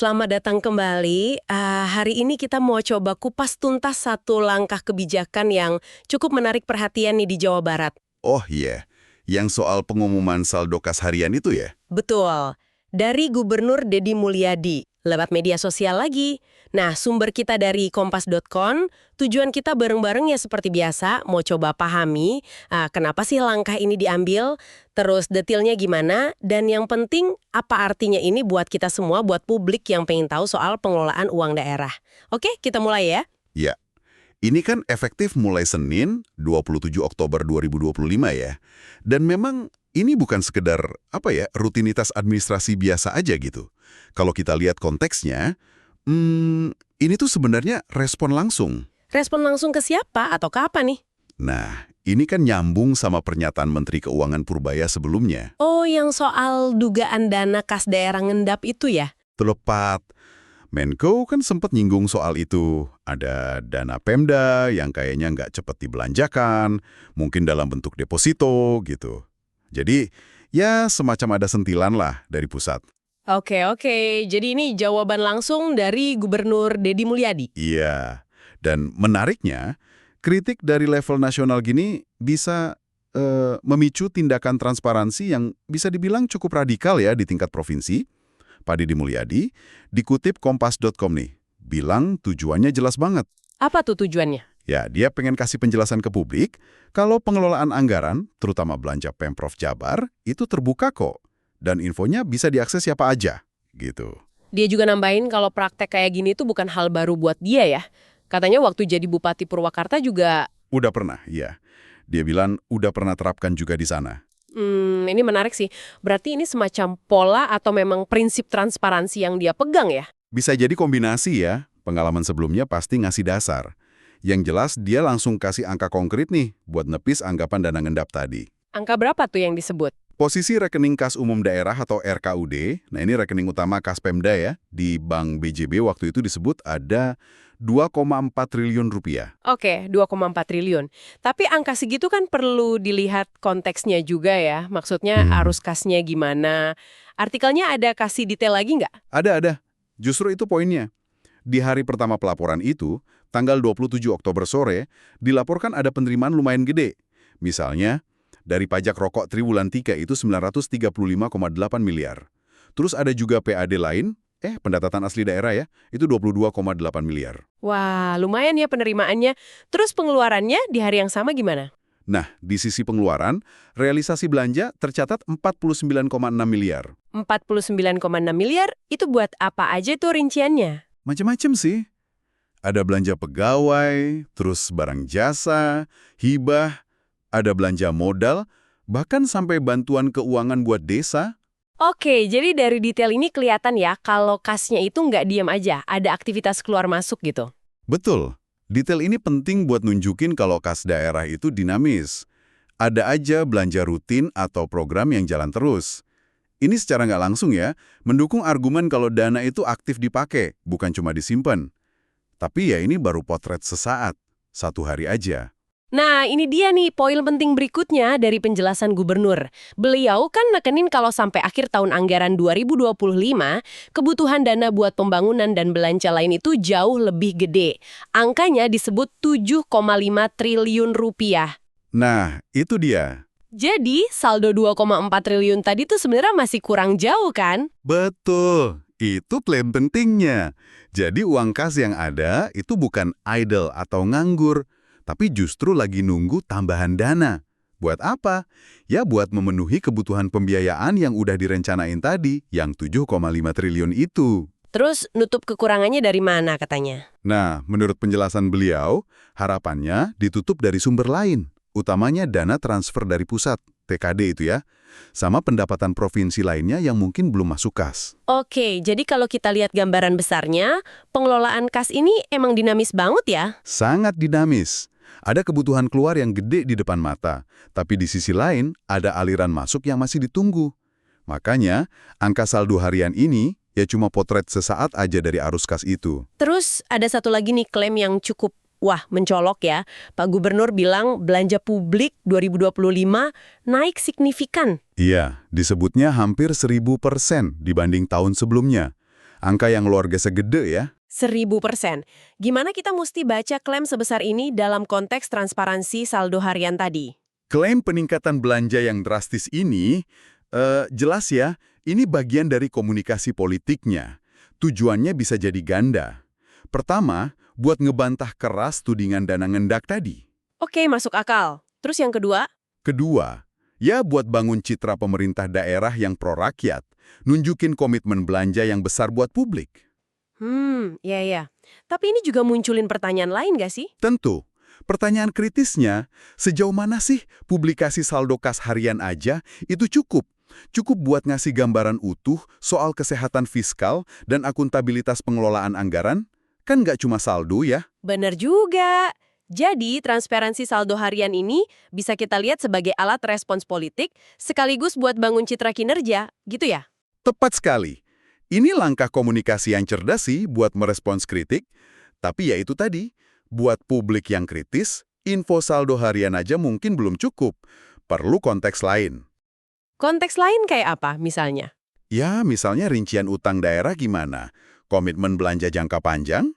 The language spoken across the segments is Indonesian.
Selamat datang kembali. Hari ini kita mau coba kupas tuntas satu langkah kebijakan yang cukup menarik perhatian nih di Jawa Barat. Oh iya, yang soal pengumuman saldo kas harian itu ya? Betul. Dari Gubernur Deddy Mulyadi, lewat media sosial lagi. Nah, sumber kita dari kompas.com, tujuan kita bareng-bareng ya seperti biasa, mau coba pahami kenapa sih langkah ini diambil, terus detailnya gimana, dan yang penting apa artinya ini buat kita semua, buat publik yang pengen tahu soal pengelolaan uang daerah. Oke, kita mulai ya. Ya, ini kan efektif mulai Senin, 27 Oktober 2025 ya. Dan memang ini bukan sekedar rutinitas administrasi biasa aja gitu. Kalau kita lihat konteksnya, ini tuh sebenarnya respon langsung. Respon langsung ke siapa atau ke apa nih? Nah, ini kan nyambung sama pernyataan Menteri Keuangan Purbaya sebelumnya. Oh, yang soal dugaan dana kas daerah ngendap itu ya? Tepat. Menko kan sempat nyinggung soal itu. Ada dana Pemda yang kayaknya nggak cepat dibelanjakan, mungkin dalam bentuk deposito gitu. Jadi, ya semacam ada sentilan lah dari pusat. Oke. Jadi ini jawaban langsung dari Gubernur Deddy Mulyadi. Iya. Dan menariknya, kritik dari level nasional gini bisa memicu tindakan transparansi yang bisa dibilang cukup radikal ya di tingkat provinsi. Pak Deddy Mulyadi dikutip kompas.com nih, bilang tujuannya jelas banget. Apa tuh tujuannya? Ya, dia pengen kasih penjelasan ke publik kalau pengelolaan anggaran, terutama belanja Pemprov Jabar, itu terbuka kok. Dan infonya bisa diakses siapa aja, gitu. Dia juga nambahin kalau praktek kayak gini tuh bukan hal baru buat dia ya. Katanya waktu jadi Bupati Purwakarta juga... Udah pernah, iya. Dia bilang udah pernah terapkan juga di sana. Ini menarik sih. Berarti ini semacam pola atau memang prinsip transparansi yang dia pegang ya? Bisa jadi kombinasi ya. Pengalaman sebelumnya pasti ngasih dasar. Yang jelas dia langsung kasih angka konkret nih buat nepis anggapan dana ngendap tadi. Angka berapa tuh yang disebut? Posisi rekening kas umum daerah atau RKUD, nah ini rekening utama kas Pemda ya, di Bank BJB waktu itu disebut ada 2,4 triliun rupiah. Oke, 2,4 triliun. Tapi angka segitu kan perlu dilihat konteksnya juga ya. Maksudnya arus kasnya gimana. Artikelnya ada kasih detail lagi nggak? Ada. Justru itu poinnya. Di hari pertama pelaporan itu, tanggal 27 Oktober sore, dilaporkan ada penerimaan lumayan gede. Misalnya, dari pajak rokok triwulan 3 itu 935,8 miliar. Terus ada juga PAD lain, pendapatan asli daerah ya, itu 22,8 miliar. Wah, lumayan ya penerimaannya. Terus pengeluarannya di hari yang sama gimana? Nah, di sisi pengeluaran, realisasi belanja tercatat 49,6 miliar. 49,6 miliar itu buat apa aja tuh rinciannya? Macam-macam sih. Ada belanja pegawai, terus barang jasa, hibah, ada belanja modal, bahkan sampai bantuan keuangan buat desa. Oke, jadi dari detail ini kelihatan ya kalau kasnya itu nggak diam aja, ada aktivitas keluar masuk gitu. Betul. Detail ini penting buat nunjukin kalau kas daerah itu dinamis. Ada aja belanja rutin atau program yang jalan terus. Ini secara nggak langsung ya, mendukung argumen kalau dana itu aktif dipakai, bukan cuma disimpan. Tapi ya ini baru potret sesaat, satu hari aja. Nah, ini dia nih poin penting berikutnya dari penjelasan gubernur. Beliau kan nekenin kalau sampai akhir tahun anggaran 2025, kebutuhan dana buat pembangunan dan belanja lain itu jauh lebih gede. Angkanya disebut 7,5 triliun rupiah. Nah, itu dia. Jadi, saldo 2,4 triliun tadi tuh sebenarnya masih kurang jauh kan? Betul, itu klaim pentingnya. Jadi uang kas yang ada itu bukan idle atau nganggur, tapi justru lagi nunggu tambahan dana. Buat apa? Ya buat memenuhi kebutuhan pembiayaan yang udah direncanain tadi, yang 7,5 triliun itu. Terus nutup kekurangannya dari mana katanya? Nah, menurut penjelasan beliau, harapannya ditutup dari sumber lain. Utamanya dana transfer dari pusat, TKD itu ya, sama pendapatan provinsi lainnya yang mungkin belum masuk kas. Oke, jadi kalau kita lihat gambaran besarnya, pengelolaan kas ini emang dinamis banget ya? Sangat dinamis. Ada kebutuhan keluar yang gede di depan mata, tapi di sisi lain ada aliran masuk yang masih ditunggu. Makanya, angka saldo harian ini ya cuma potret sesaat aja dari arus kas itu. Terus ada satu lagi nih klaim yang cukup mencolok ya. Pak Gubernur bilang belanja publik 2025 naik signifikan. Iya, disebutnya hampir 1000% dibanding tahun sebelumnya. Angka yang luar biasa gede ya. 1000%. Gimana kita mesti baca klaim sebesar ini dalam konteks transparansi saldo harian tadi? Klaim peningkatan belanja yang drastis ini, jelas ya, ini bagian dari komunikasi politiknya. Tujuannya bisa jadi ganda. Pertama, buat ngebantah keras tudingan dana ngendak tadi. Oke, masuk akal. Terus yang kedua? Kedua, ya buat bangun citra pemerintah daerah yang pro-rakyat, nunjukin komitmen belanja yang besar buat publik. Ya. Tapi ini juga munculin pertanyaan lain nggak sih? Tentu, pertanyaan kritisnya, sejauh mana sih publikasi saldo kas harian aja itu cukup? Cukup buat ngasih gambaran utuh soal kesehatan fiskal dan akuntabilitas pengelolaan anggaran? Kan nggak cuma saldo ya? Bener juga. Jadi, transparansi saldo harian ini bisa kita lihat sebagai alat respons politik sekaligus buat bangun citra kinerja, gitu ya? Tepat sekali. Ini langkah komunikasi yang cerdas sih buat merespons kritik, tapi ya itu tadi, buat publik yang kritis, info saldo harian aja mungkin belum cukup. Perlu konteks lain. Konteks lain kayak apa misalnya? Ya, misalnya rincian utang daerah gimana? Komitmen belanja jangka panjang?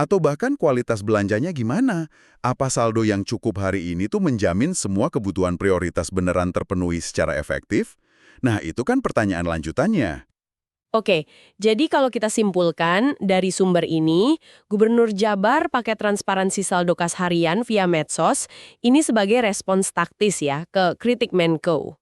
Atau bahkan kualitas belanjanya gimana? Apa saldo yang cukup hari ini tuh menjamin semua kebutuhan prioritas beneran terpenuhi secara efektif? Nah, itu kan pertanyaan lanjutannya. Oke, jadi kalau kita simpulkan dari sumber ini, Gubernur Jabar pakai transparansi saldo kas harian via medsos, ini sebagai respons taktis ya ke kritik Menko.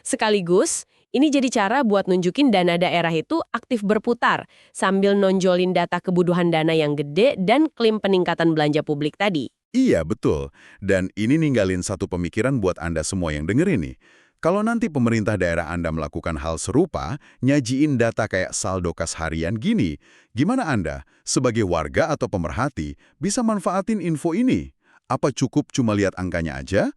Sekaligus, ini jadi cara buat nunjukin dana daerah itu aktif berputar, sambil nonjolin data kebutuhan dana yang gede dan klaim peningkatan belanja publik tadi. Iya, betul. Dan ini ninggalin satu pemikiran buat Anda semua yang dengerin nih. Kalau nanti pemerintah daerah Anda melakukan hal serupa, nyajiin data kayak saldo kas harian gini, gimana Anda, sebagai warga atau pemerhati, bisa manfaatin info ini? Apa cukup cuma lihat angkanya aja?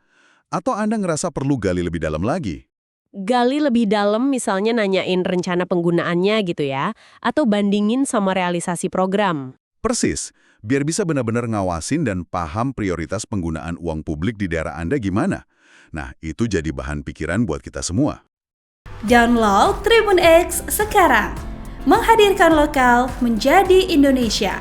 Atau Anda ngerasa perlu gali lebih dalam lagi? Gali lebih dalam misalnya nanyain rencana penggunaannya gitu ya, atau bandingin sama realisasi program. Persis, biar bisa benar-benar ngawasin dan paham prioritas penggunaan uang publik di daerah Anda gimana. Nah, itu jadi bahan pikiran buat kita semua. Download Tribun X sekarang. Menghadirkan lokal menjadi Indonesia.